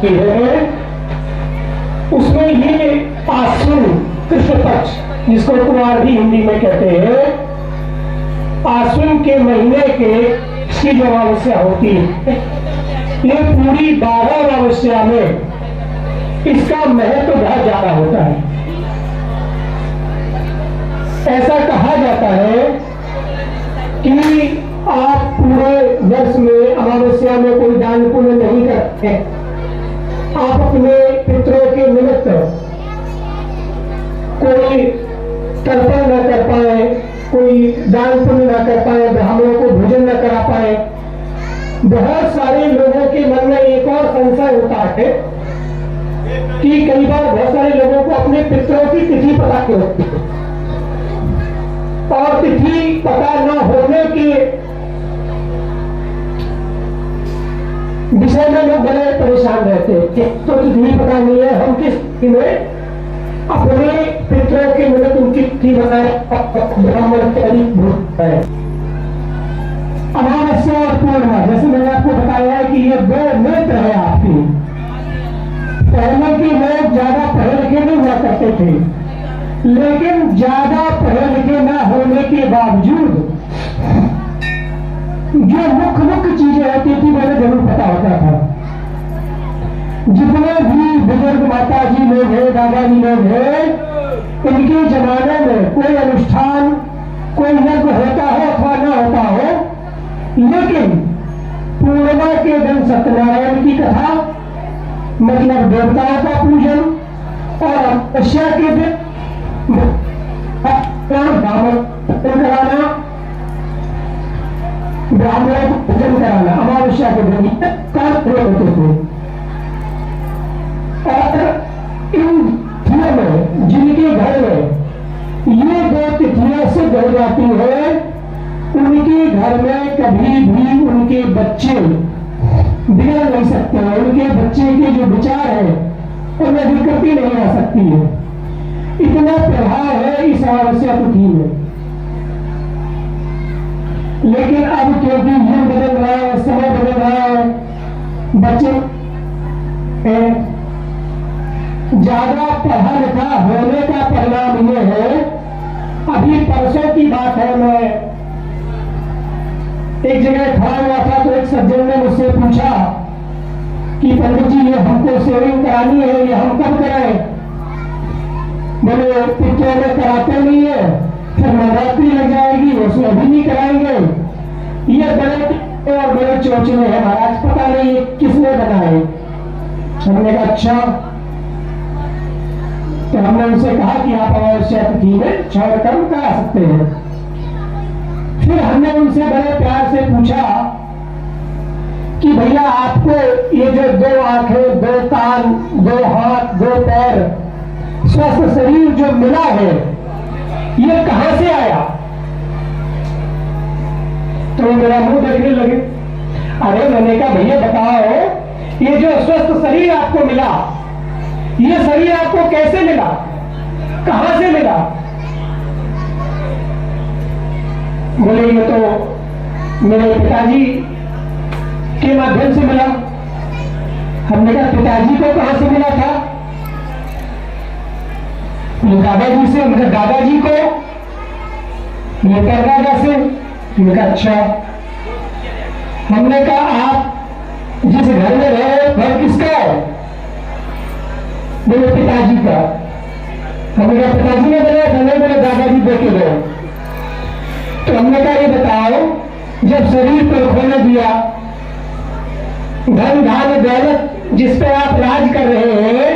की है उसमें ये आश्विन कृष्ण पक्ष, जिसको कुमार भी हिंदी में कहते हैं, आश्विन के महीने के इसकी जो अमावस्या होती है, ये पूरी 12 अमावस्या में इसका महत्व बहुत ज्यादा होता है। ऐसा कहा जाता है कि आप पूरे वर्ष में अमावस्या में कोई दान पुण्य नहीं करते, आप अपने पितरों के निमित्त कोई तर्पण न कर पाए, कोई दान पुण्य न कर पाए, ब्राह्मणों को भोजन न करा पाए। बहुत सारे लोगों के मन में एक और संशय होता है कि कई बार बहुत सारे लोगों को अपने पितरों की तिथि पता नहीं होती और तिथि पता न होने के विषय में लोग बड़े परेशान रहते हैं। तो तिथि पता नहीं है, हम किस तिथि में अपने पितरों के निमित्त उनकी तिथि बताए, ब्राह्मण है। अमावस्या और पूर्णिमा, जैसे मैंने आपको बताया है कि ये 2 नेत्र है आपकी। पहले के लोग ज्यादा पढ़े लिखे नहीं हुआ करते थे, लेकिन ज्यादा पढ़े लिखे न होने के बावजूद जो मुख्य चीजें होती थी मैंने जरूर पता होता था। जितने भी बुजुर्ग माता जी लोग हैं, दादाजी लोग हैं, इनके जमाने में कोई अनुष्ठान, कोई यज्ञ होता हो अथवा न होता हो, लेकिन पूर्णिमा के दिन सत्यनारायण की कथा, मतलब देवताओं का पूजन, और अमावस्या के दिन कराना, ब्राह्मणों को पूजन कराना, अमावस्या के दिन कार्य होते थे। और इन तिथियों में जिनके घर में ये 2 तिथियां सिद्ध हो जाती है, उनके घर में कभी भी उनके बच्चे बिगड़ नहीं सकते हैं। उनके बच्चे के जो विचार है उनमें दिक्कत ही नहीं आ सकती है। इतना प्रभाव है इस अमावस्या तिथि में। लेकिन अब क्योंकि युग बदल रहा है, समय बदल रहा है, बच्चे ज्यादा पढ़ा लिखा होने का परिणाम ये है। अभी परसों की बात है, मैं एक जगह खड़ा हुआ था तो एक सज्जन ने मुझसे पूछा कि पंडित जी ये हमको सेविंग करानी है, ये हम कब कराएं? मैंने पितरों में कराते नहीं है, फिर नवरात्रि लग जाएगी, उसमें अभी नहीं कराएंगे। ये बड़े और बड़े चोचले हैं महाराज, पता नहीं किसने बनाए। हमने कहा अच्छा, तो हमने उनसे कहा कि आप अमावस्या तिथि में क्षण कर्म करा सकते हैं। फिर हमने उनसे बड़े प्यार से पूछा कि भैया आपको ये जो 2 आंखें, 2 कान, 2 हाथ, 2 पैर, स्वस्थ शरीर जो मिला है, ये कहां से आया? तो मेरा मुंह देखने लगे। अरे मैंने कहा भैया बताओ, ये जो स्वस्थ शरीर आपको मिला, ये शरीर आपको कैसे मिला, कहां से मिला? बोले ये तो मेरे पिताजी के माध्यम से मिला। हमने कहा पिताजी को कहां से मिला था? दादाजी से। उनके दादाजी को ये परदादा से। उनका अच्छा। हमने कहा आप जिस घर में रहे घर किसका है? मेरे पिताजी का। हमने कहा पिताजी ने बनाया था? नहीं, मेरे दादाजी देखे गए। तो हमने कहा ये बताओ, जब शरीर पर खोने दिया, धन धान दौलत जिस पे आप राज कर रहे हैं,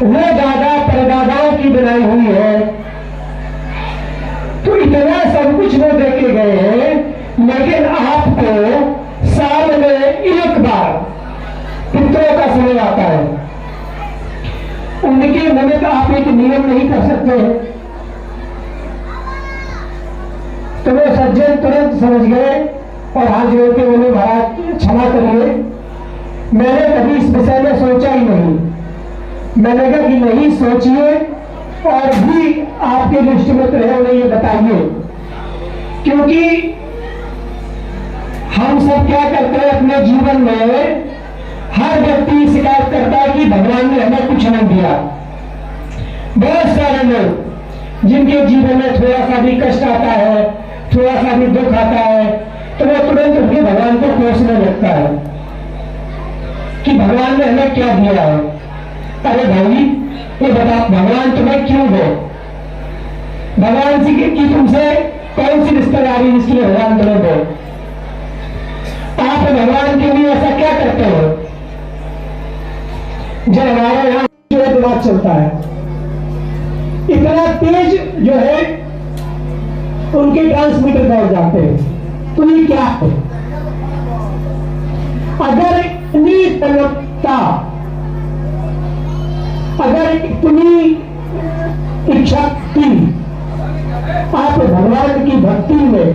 वो दादा परदादाओं की बनाई हुई है, तो इतना सब कुछ वो देके गए हैं, लेकिन आपको साल में एक बार पितरों का समय आता है, उनके निमित्त आप एक नियम नहीं कर सकते हैं। तो वो सज्जन तुरंत समझ गए और हाथ जोड़ के बोले महाराज क्षमा करिए, मैंने कभी इस विषय में सोचा ही नहीं। मैंने कहा कि नहीं सोचिए, और भी आपके दृष्टि में तो है, उन्हें ये बताइए, क्योंकि हम सब क्या करते हैं अपने जीवन में, हर व्यक्ति शिकायत करता है कि भगवान ने हमें कुछ नहीं दिया। बहुत सारे लोग जिनके जीवन में थोड़ा सा भी कष्ट आता है, थोड़ा सा भी दुख आता है, तो वो तुरंत अपने भगवान को कोसने लगता है कि भगवान ने हमें क्या दिया है। अरे भाई ये बता, भगवान तुम्हें क्यों दो? भगवान से की तुमसे कौन सी रिश्तेदारी इसलिए भगवान तुम्हें दो? आप भगवान के लिए ऐसा क्या करते हो? जब हमारे यहाँ दिमाग चलता है, इतना तेज जो है उनके ट्रांसमीटर दौड़ जाते हैं, तो ये क्या है? अगर इतनी तलपता, अगर इतनी इच्छा थी आप भगवान की भक्ति में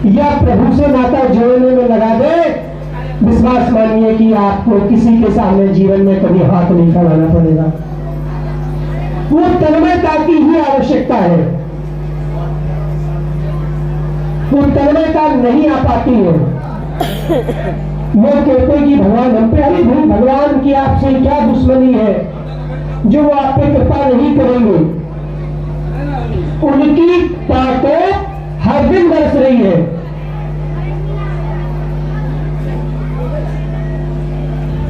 या प्रभु से नाता जोड़ने में लगा दे, विश्वास मानिए कि आपको किसी के सामने जीवन में कभी हाथ नहीं फैलाना पड़ेगा। वो तन्मयता की ही आवश्यकता है, वो तन्मयता नहीं आ पाती है। लोग कहते हैं कि भगवान हम पे, अरे भाई भगवान की आपसे क्या दुश्मनी है जो वो आप पे कृपा नहीं करेंगे? उनकी बातें हर दिन बरस रही है।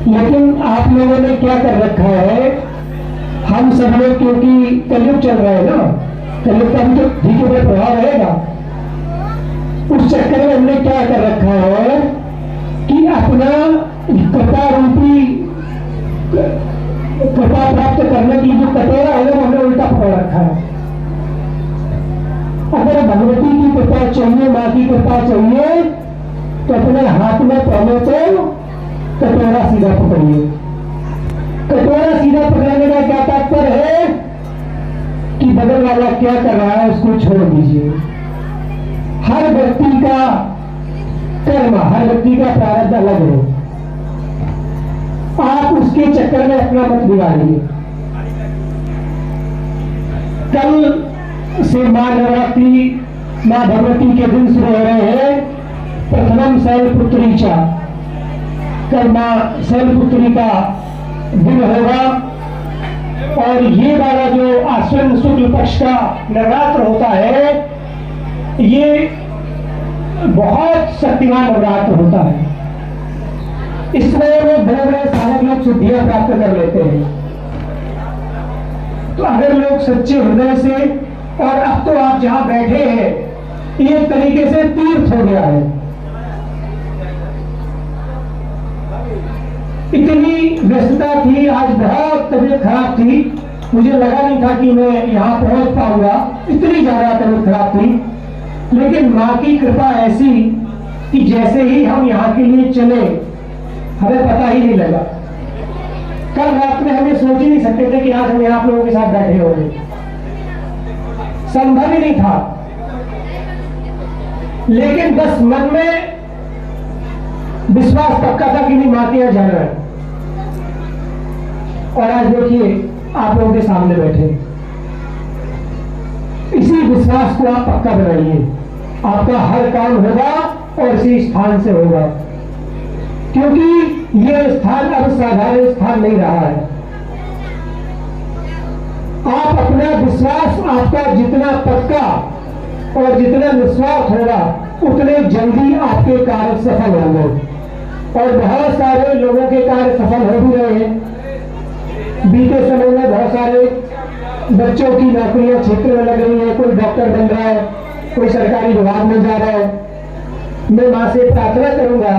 लेकिन आप लोगों ने क्या कर रखा है, हम सब लोग, क्योंकि कलयुग चल रहा है ना, कलयुग का भी तो धीरे धीरे प्रभाव रहेगा, उस चक्कर में हमने क्या कर रखा है कि अपना कृपा रूपी, कृपा प्राप्त करने की जो कटोरा है वो हमने उल्टा पकड़ रखा है। अगर भगवती की कृपा चाहिए, माँ की कृपा चाहिए, तो अपने हाथ में पहले तो कटोरा सीधा पकड़िए। कटोरा सीधा पकड़ने का क्या तात्पर्य है कि बगल वाला क्या कर रहा है उसको छोड़ दीजिए। हर व्यक्ति का कर्म, हर व्यक्ति का प्रारब्ध अलग है, आप उसके चक्कर में अपना मत बिगाड़िए। कल से मां नवरात्रि, मां भगवती के दिन शुरू हो रहे हैं। प्रथमम शैलपुत्री चा, कल मां शैलपुत्री का दिन होगा। और ये वाला जो आश्विन शुक्ल पक्ष का नवरात्र होता है, ये बहुत शक्तिमान नवरात्र होता है। इसमें वो बड़े बड़े सारे लोग सिद्धियां प्राप्त कर लेते हैं। तो अगर लोग सच्चे हृदय से, और अब तो आप जहां बैठे हैं ये तरीके से तीर्थ हो गया है। इतनी व्यस्तता थी, आज बहुत तबीयत खराब थी, मुझे लगा नहीं था कि मैं यहां पहुंच पाऊंगा, इतनी ज्यादा तबीयत खराब थी। लेकिन मां की कृपा ऐसी कि जैसे ही हम यहाँ के लिए चले हमें पता ही नहीं लगा। कल रात में हमें सोच ही नहीं सकते थे कि आज हम आप लोगों के साथ बैठे होंगे, संभव ही नहीं था। लेकिन बस मन में विश्वास पक्का था कि नहीं मां के यहां जाना है। और आज देखिए आप लोगों के सामने बैठे, इसी विश्वास को आप पक्का बनाइए। आपका हर काम होगा और इसी स्थान से होगा, क्योंकि यह स्थान अब साधारण स्थान नहीं रहा है। आप अपना विश्वास, आपका जितना पक्का और जितना निस्वार्थ होगा उतने जल्दी आपके कार्य सफल होंगे। और बहुत सारे लोगों के कार्य सफल हो भी रहे हैं। बीते समय में बहुत सारे बच्चों की नौकरियां क्षेत्र में लग रही है, कोई डॉक्टर बन रहा है, कोई सरकारी विभाग में जा रहा है। मैं मां से प्रार्थना करूंगा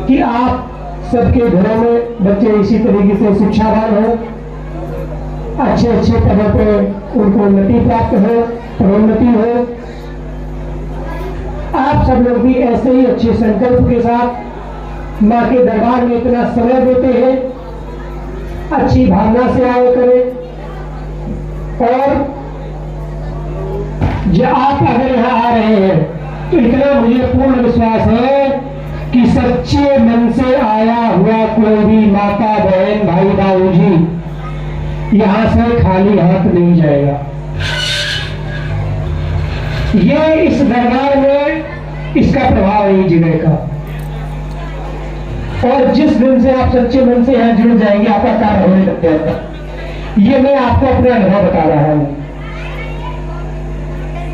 कि आप सबके घरों में बच्चे इसी तरीके से शिक्षावान हो, अच्छे अच्छे पदों पे उनको उन्नति प्राप्त हो, प्रोन्नति हो। आप सब लोग भी ऐसे ही अच्छे संकल्प के साथ मां के दरबार में इतना समय देते हैं, अच्छी भावना से आया करें। और जब आप अगर यहाँ आ रहे हैं तो इतना मुझे पूर्ण विश्वास है कि सच्चे मन से आया हुआ कोई भी माता, बहन, भाई, बाबूजी यहां से खाली हाथ नहीं जाएगा। ये इस दरबार में इसका प्रभाव है ये जिगरे का। और जिस दिन से आप सच्चे मन से यहां जुड़ जाएंगे आपका कार्य होने लग जाएगा। ये मैं आपको अपना अनुभव बता रहा हूं।